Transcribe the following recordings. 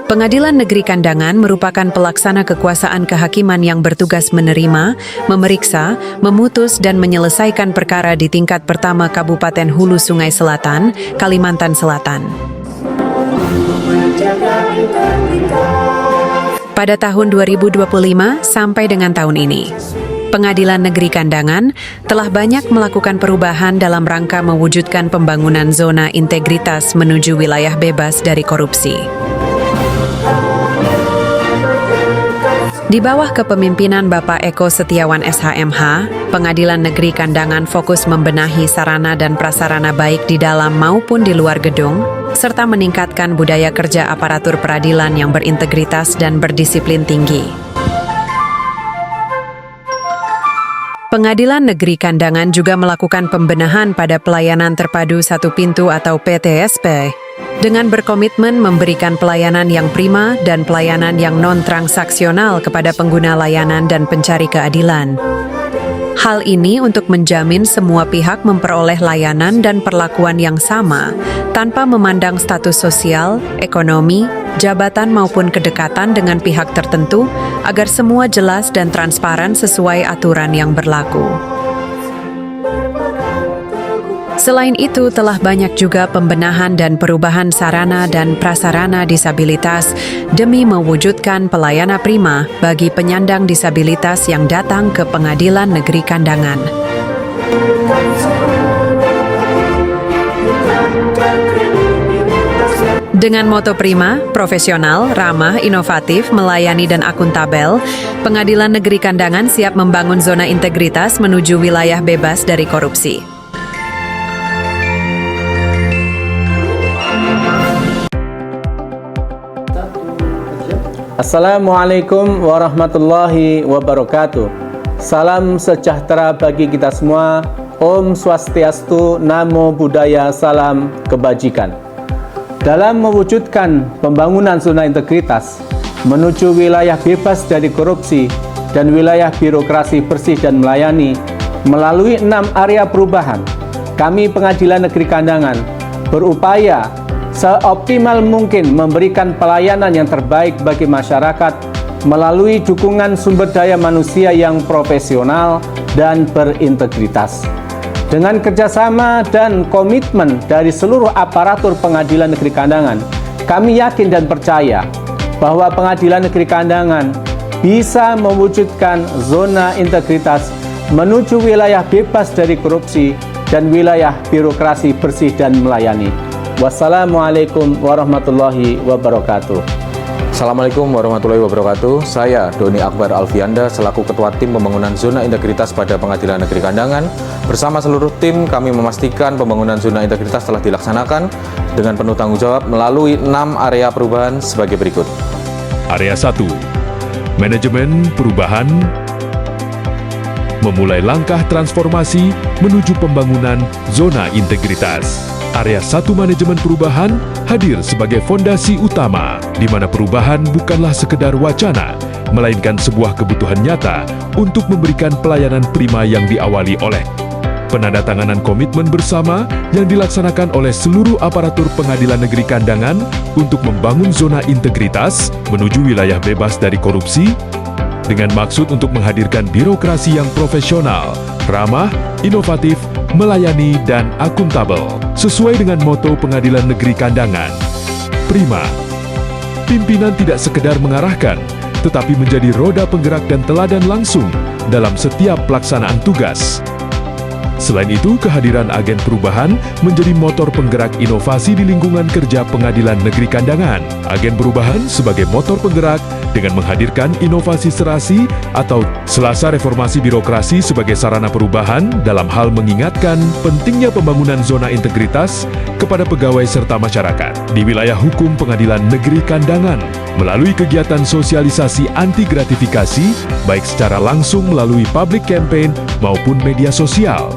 Pengadilan Negeri Kandangan merupakan pelaksana kekuasaan kehakiman yang bertugas menerima, memeriksa, memutus dan menyelesaikan perkara di tingkat pertama Kabupaten Hulu Sungai Selatan, Kalimantan Selatan. Pada tahun 2025 sampai dengan tahun ini, Pengadilan Negeri Kandangan telah banyak melakukan perubahan dalam rangka mewujudkan pembangunan zona integritas menuju wilayah bebas dari korupsi. Di bawah kepemimpinan Bapak Eko Setiawan SHMH, Pengadilan Negeri Kandangan fokus membenahi sarana dan prasarana baik di dalam maupun di luar gedung, serta meningkatkan budaya kerja aparatur peradilan yang berintegritas dan berdisiplin tinggi. Pengadilan Negeri Kandangan juga melakukan pembenahan pada pelayanan terpadu satu pintu atau PTSP, dengan berkomitmen memberikan pelayanan yang prima dan pelayanan yang non-transaksional kepada pengguna layanan dan pencari keadilan. Hal ini untuk menjamin semua pihak memperoleh layanan dan perlakuan yang sama, tanpa memandang status sosial, ekonomi, jabatan maupun kedekatan dengan pihak tertentu, agar semua jelas dan transparan sesuai aturan yang berlaku. Selain itu, telah banyak juga pembenahan dan perubahan sarana dan prasarana disabilitas demi mewujudkan pelayanan prima bagi penyandang disabilitas yang datang ke Pengadilan Negeri Kandangan. Dengan moto prima, profesional, ramah, inovatif, melayani dan akuntabel, Pengadilan Negeri Kandangan siap membangun zona integritas menuju wilayah bebas dari korupsi. Assalamualaikum warahmatullahi wabarakatuh. Salam sejahtera bagi kita semua. Om Swastiastu, Namo Buddhaya, salam kebajikan. Dalam mewujudkan pembangunan zona integritas menuju wilayah bebas dari korupsi dan wilayah birokrasi bersih dan melayani melalui 6 area perubahan, kami Pengadilan Negeri Kandangan berupaya seoptimal mungkin memberikan pelayanan yang terbaik bagi masyarakat melalui dukungan sumber daya manusia yang profesional dan berintegritas. Dengan kerjasama dan komitmen dari seluruh aparatur Pengadilan Negeri Kandangan, kami yakin dan percaya bahwa Pengadilan Negeri Kandangan bisa mewujudkan zona integritas menuju wilayah bebas dari korupsi dan wilayah birokrasi bersih dan melayani. Wassalamualaikum warahmatullahi wabarakatuh. Assalamualaikum warahmatullahi wabarakatuh. Saya Doni Akbar Alfianda selaku Ketua Tim Pembangunan Zona Integritas pada Pengadilan Negeri Kandangan. Bersama seluruh tim kami memastikan pembangunan zona integritas telah dilaksanakan dengan penuh tanggung jawab melalui 6 area perubahan sebagai berikut. Area 1. Manajemen perubahan memulai langkah transformasi menuju pembangunan zona integritas. Area 1 manajemen perubahan hadir sebagai fondasi utama, di mana perubahan bukanlah sekedar wacana, melainkan sebuah kebutuhan nyata untuk memberikan pelayanan prima yang diawali oleh penandatanganan komitmen bersama yang dilaksanakan oleh seluruh aparatur Pengadilan Negeri Kandangan untuk membangun zona integritas menuju wilayah bebas dari korupsi, dengan maksud untuk menghadirkan birokrasi yang profesional, ramah, inovatif, melayani, dan akuntabel, sesuai dengan moto Pengadilan Negeri Kandangan. Prima, pimpinan tidak sekedar mengarahkan, tetapi menjadi roda penggerak dan teladan langsung dalam setiap pelaksanaan tugas. Selain itu, kehadiran agen perubahan menjadi motor penggerak inovasi di lingkungan kerja Pengadilan Negeri Kandangan. Agen perubahan sebagai motor penggerak dengan menghadirkan inovasi serasi atau selasa reformasi birokrasi sebagai sarana perubahan dalam hal mengingatkan pentingnya pembangunan zona integritas kepada pegawai serta masyarakat di wilayah hukum Pengadilan Negeri Kandangan melalui kegiatan sosialisasi anti gratifikasi baik secara langsung melalui public campaign maupun media sosial.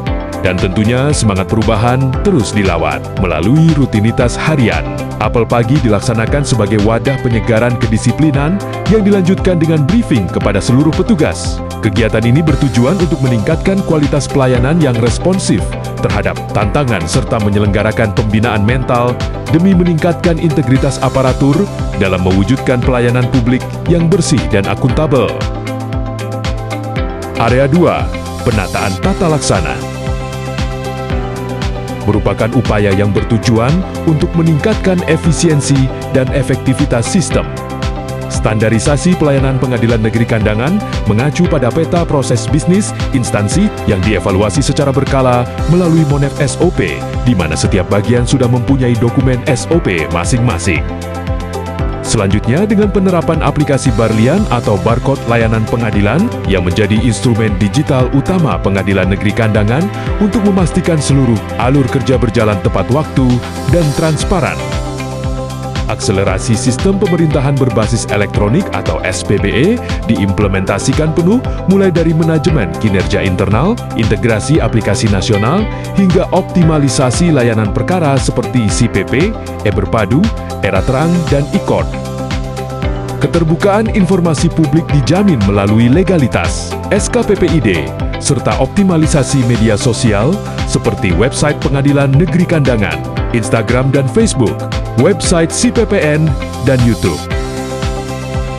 Dan tentunya semangat perubahan terus dilawat melalui rutinitas harian. Apel pagi dilaksanakan sebagai wadah penyegaran kedisiplinan yang dilanjutkan dengan briefing kepada seluruh petugas. Kegiatan ini bertujuan untuk meningkatkan kualitas pelayanan yang responsif terhadap tantangan serta menyelenggarakan pembinaan mental demi meningkatkan integritas aparatur dalam mewujudkan pelayanan publik yang bersih dan akuntabel. Area 2, penataan tata laksana, merupakan upaya yang bertujuan untuk meningkatkan efisiensi dan efektivitas sistem. Standarisasi pelayanan pengadilan negeri Kandangan mengacu pada peta proses bisnis instansi yang dievaluasi secara berkala melalui Monef SOP, di mana setiap bagian sudah mempunyai dokumen SOP masing-masing. Selanjutnya, dengan penerapan aplikasi Barlian atau barcode layanan pengadilan yang menjadi instrumen digital utama Pengadilan Negeri Kandangan untuk memastikan seluruh alur kerja berjalan tepat waktu dan transparan. Akselerasi sistem pemerintahan berbasis elektronik atau SPBE diimplementasikan penuh mulai dari manajemen kinerja internal, integrasi aplikasi nasional, hingga optimalisasi layanan perkara seperti CPP, e-Berpadu, Era Terang, dan e-Court. Keterbukaan informasi publik dijamin melalui legalitas, SKPPID, serta optimalisasi media sosial seperti website Pengadilan Negeri Kandangan, Instagram dan Facebook, website CPPN, dan YouTube.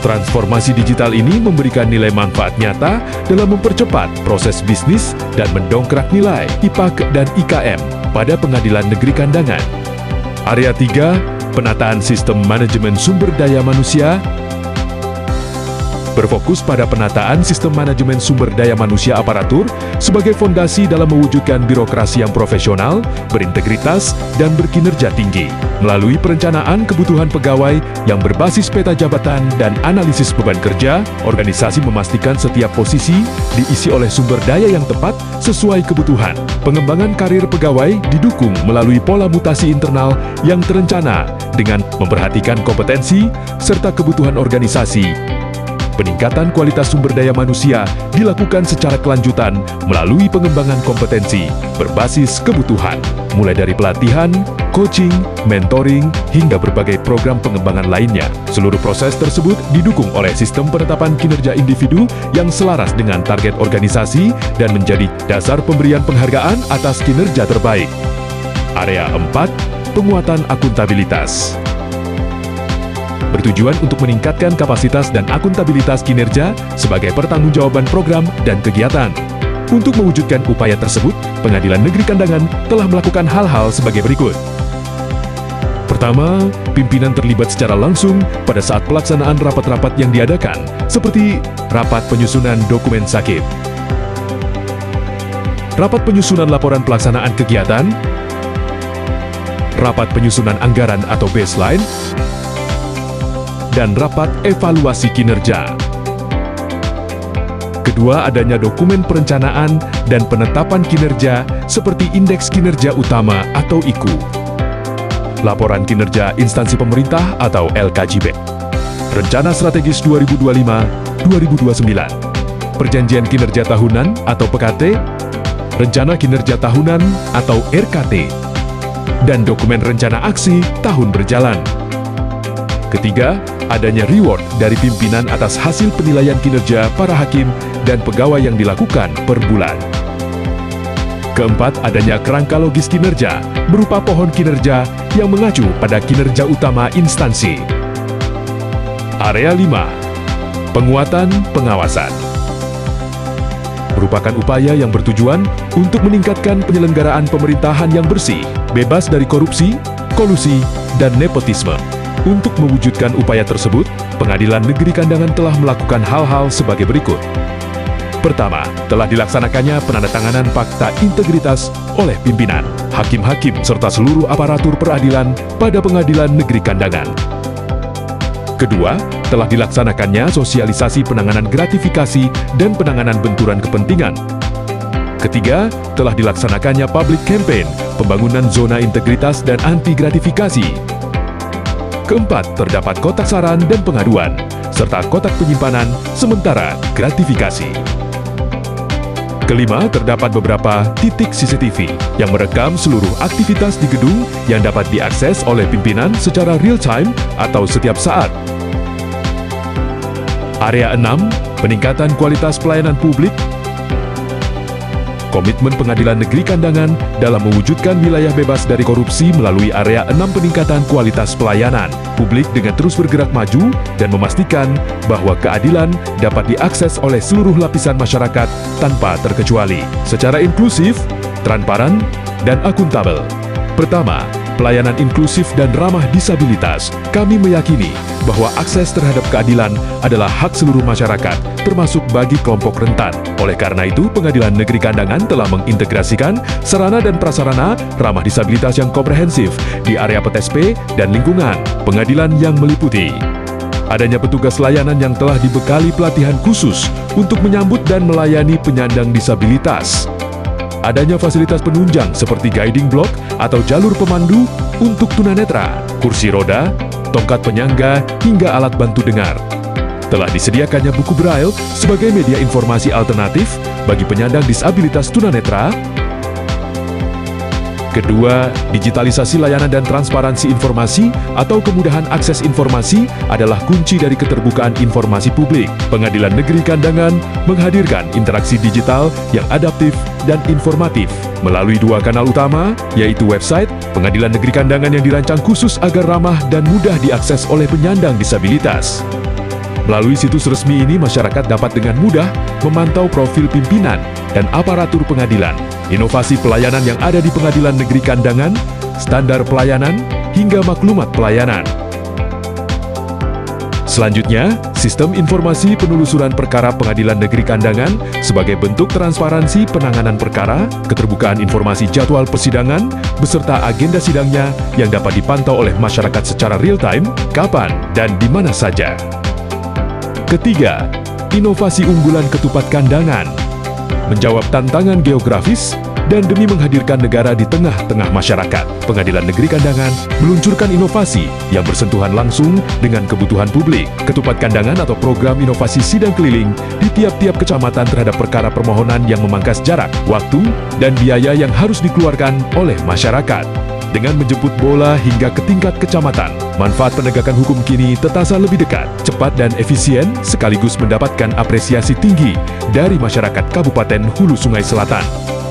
Transformasi digital ini memberikan nilai manfaat nyata dalam mempercepat proses bisnis dan mendongkrak nilai IPAK dan IKM pada Pengadilan Negeri Kandangan. Area 3, penataan sistem manajemen sumber daya manusia, berfokus pada penataan sistem manajemen sumber daya manusia aparatur sebagai fondasi dalam mewujudkan birokrasi yang profesional, berintegritas, dan berkinerja tinggi. Melalui perencanaan kebutuhan pegawai yang berbasis peta jabatan dan analisis beban kerja, organisasi memastikan setiap posisi diisi oleh sumber daya yang tepat sesuai kebutuhan. Pengembangan karir pegawai didukung melalui pola mutasi internal yang terencana dengan memperhatikan kompetensi serta kebutuhan organisasi. Peningkatan kualitas sumber daya manusia dilakukan secara kelanjutan melalui pengembangan kompetensi berbasis kebutuhan, mulai dari pelatihan, coaching, mentoring, hingga berbagai program pengembangan lainnya. Seluruh proses tersebut didukung oleh sistem penetapan kinerja individu yang selaras dengan target organisasi dan menjadi dasar pemberian penghargaan atas kinerja terbaik. Area 4, penguatan akuntabilitas, bertujuan untuk meningkatkan kapasitas dan akuntabilitas kinerja sebagai pertanggungjawaban program dan kegiatan. Untuk mewujudkan upaya tersebut, Pengadilan Negeri Kandangan telah melakukan hal-hal sebagai berikut. Pertama, pimpinan terlibat secara langsung pada saat pelaksanaan rapat-rapat yang diadakan, seperti rapat penyusunan dokumen sakit, rapat penyusunan laporan pelaksanaan kegiatan, rapat penyusunan anggaran atau baseline, dan rapat evaluasi kinerja. Kedua, adanya dokumen perencanaan dan penetapan kinerja seperti Indeks Kinerja Utama atau IKU, Laporan Kinerja Instansi Pemerintah atau LKJP, Rencana Strategis 2025-2029, Perjanjian Kinerja Tahunan atau PKT, Rencana Kinerja Tahunan atau RKT, dan dokumen rencana aksi tahun berjalan. Ketiga, adanya reward dari pimpinan atas hasil penilaian kinerja para hakim dan pegawai yang dilakukan per bulan. Keempat, adanya kerangka logis kinerja berupa pohon kinerja yang mengacu pada kinerja utama instansi. Area 5, penguatan pengawasan, merupakan upaya yang bertujuan untuk meningkatkan penyelenggaraan pemerintahan yang bersih, bebas dari korupsi, kolusi, dan nepotisme. Untuk mewujudkan upaya tersebut, Pengadilan Negeri Kandangan telah melakukan hal-hal sebagai berikut. Pertama, telah dilaksanakannya penandatanganan fakta integritas oleh pimpinan, hakim-hakim, serta seluruh aparatur peradilan pada Pengadilan Negeri Kandangan. Kedua, telah dilaksanakannya sosialisasi penanganan gratifikasi dan penanganan benturan kepentingan. Ketiga, telah dilaksanakannya public campaign, pembangunan zona integritas dan anti gratifikasi. Keempat, terdapat kotak saran dan pengaduan, serta kotak penyimpanan sementara gratifikasi. Kelima, terdapat beberapa titik CCTV yang merekam seluruh aktivitas di gedung yang dapat diakses oleh pimpinan secara real-time atau setiap saat. Area 6, peningkatan kualitas pelayanan publik. Komitmen Pengadilan Negeri Kandangan dalam mewujudkan wilayah bebas dari korupsi melalui area 6 peningkatan kualitas pelayanan publik dengan terus bergerak maju dan memastikan bahwa keadilan dapat diakses oleh seluruh lapisan masyarakat tanpa terkecuali, secara inklusif, transparan, dan akuntabel. Pertama, pelayanan inklusif dan ramah disabilitas. Kami meyakini bahwa akses terhadap keadilan adalah hak seluruh masyarakat, termasuk bagi kelompok rentan. Oleh karena itu, Pengadilan Negeri Kandangan telah mengintegrasikan sarana dan prasarana ramah disabilitas yang komprehensif di area PTSP dan lingkungan pengadilan yang meliputi adanya petugas layanan yang telah dibekali pelatihan khusus untuk menyambut dan melayani penyandang disabilitas. Adanya fasilitas penunjang seperti guiding block atau jalur pemandu untuk tunanetra, kursi roda, tongkat penyangga, hingga alat bantu dengar. Telah disediakannya buku Braille sebagai media informasi alternatif bagi penyandang disabilitas tunanetra. Kedua, digitalisasi layanan dan transparansi informasi atau kemudahan akses informasi adalah kunci dari keterbukaan informasi publik. Pengadilan Negeri Kandangan menghadirkan interaksi digital yang adaptif dan informatif melalui dua kanal utama, yaitu website Pengadilan Negeri Kandangan yang dirancang khusus agar ramah dan mudah diakses oleh penyandang disabilitas. Melalui situs resmi ini, masyarakat dapat dengan mudah memantau profil pimpinan dan aparatur pengadilan, inovasi pelayanan yang ada di Pengadilan Negeri Kandangan, standar pelayanan, hingga maklumat pelayanan. Selanjutnya, sistem informasi penelusuran perkara Pengadilan Negeri Kandangan sebagai bentuk transparansi penanganan perkara, keterbukaan informasi jadwal persidangan, beserta agenda sidangnya yang dapat dipantau oleh masyarakat secara real-time, kapan dan di mana saja. Ketiga, inovasi unggulan Ketupat Kandangan. Menjawab tantangan geografis dan demi menghadirkan negara di tengah-tengah masyarakat, Pengadilan Negeri Kandangan meluncurkan inovasi yang bersentuhan langsung dengan kebutuhan publik. Ketupat Kandangan atau program inovasi sidang keliling di tiap-tiap kecamatan terhadap perkara permohonan yang memangkas jarak, waktu, dan biaya yang harus dikeluarkan oleh masyarakat. Dengan menjemput bola hingga ke tingkat kecamatan, manfaat penegakan hukum kini terasa lebih dekat, cepat dan efisien, sekaligus mendapatkan apresiasi tinggi dari masyarakat Kabupaten Hulu Sungai Selatan.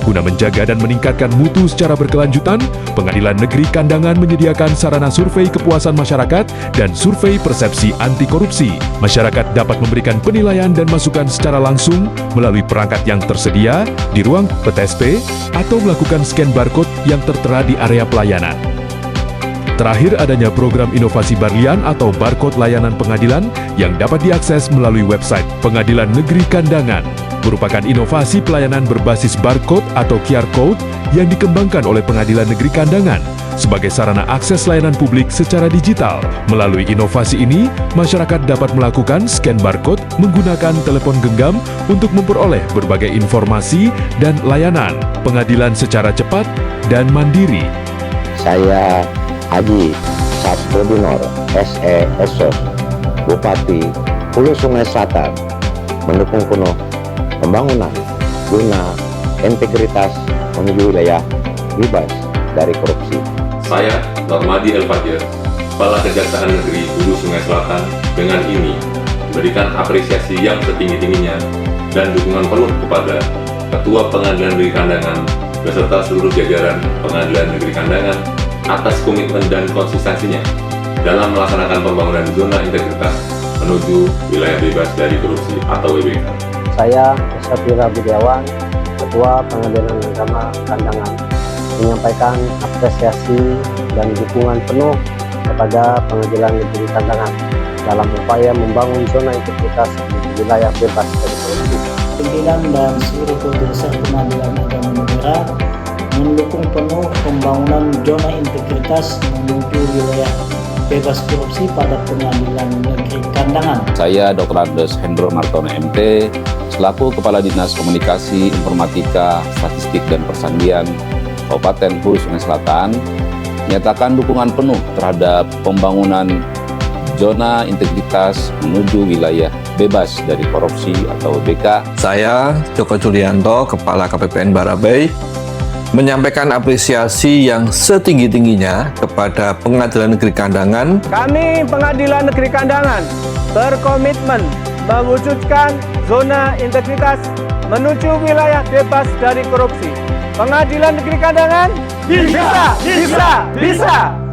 Guna menjaga dan meningkatkan mutu secara berkelanjutan, Pengadilan Negeri Kandangan menyediakan sarana survei kepuasan masyarakat dan survei persepsi anti korupsi. Masyarakat dapat memberikan penilaian dan masukan secara langsung melalui perangkat yang tersedia di ruang PTSP atau melakukan scan barcode yang tertera di area pelayanan. Terakhir, adanya program inovasi Barlian atau barcode layanan pengadilan yang dapat diakses melalui website Pengadilan Negeri Kandangan. Merupakan inovasi pelayanan berbasis barcode atau QR Code yang dikembangkan oleh Pengadilan Negeri Kandangan sebagai sarana akses layanan publik secara digital. Melalui inovasi ini, masyarakat dapat melakukan scan barcode menggunakan telepon genggam untuk memperoleh berbagai informasi dan layanan pengadilan secara cepat dan mandiri. Saya Haji Saprodinor, SE Esos, Bupati Hulu Sungai Selatan, mendukung penuh pembangunan guna integritas menuju wilayah bebas dari korupsi. Saya, Normadi El-Fakir, Kepala Kejaksaan Negeri Hulu Sungai Selatan, dengan ini memberikan apresiasi yang setinggi-tingginya dan dukungan penuh kepada Ketua Pengadilan Negeri Kandangan beserta seluruh jajaran Pengadilan Negeri Kandangan atas komitmen dan konsistensinya dalam melaksanakan pembangunan zona integritas menuju wilayah bebas dari korupsi atau WBK. Saya, Sapira Budiawan, Ketua Pengadilan Agama Kandangan, menyampaikan apresiasi dan dukungan penuh kepada Pengadilan Negeri Kandangan dalam upaya membangun zona integritas di wilayah bebas dari korupsi. Pimpinan dan seluruh keputusan Pengadilan Agama Negara mendukung penuh pembangunan zona integritas menuju wilayah bebas korupsi pada Pengadilan Negeri Kandangan. Saya Dr. Andes Hendro Martono MT, selaku Kepala Dinas Komunikasi, Informatika, Statistik, dan Persandian Kabupaten Hulu Sungai Selatan, menyatakan dukungan penuh terhadap pembangunan zona integritas menuju wilayah bebas dari korupsi atau WBK. Saya, Joko Julianto, Kepala KPPN Barabai, menyampaikan apresiasi yang setinggi-tingginya kepada Pengadilan Negeri Kandangan. Kami Pengadilan Negeri Kandangan berkomitmen mewujudkan zona integritas menuju wilayah bebas dari korupsi. Pengadilan Negeri Kandangan bisa.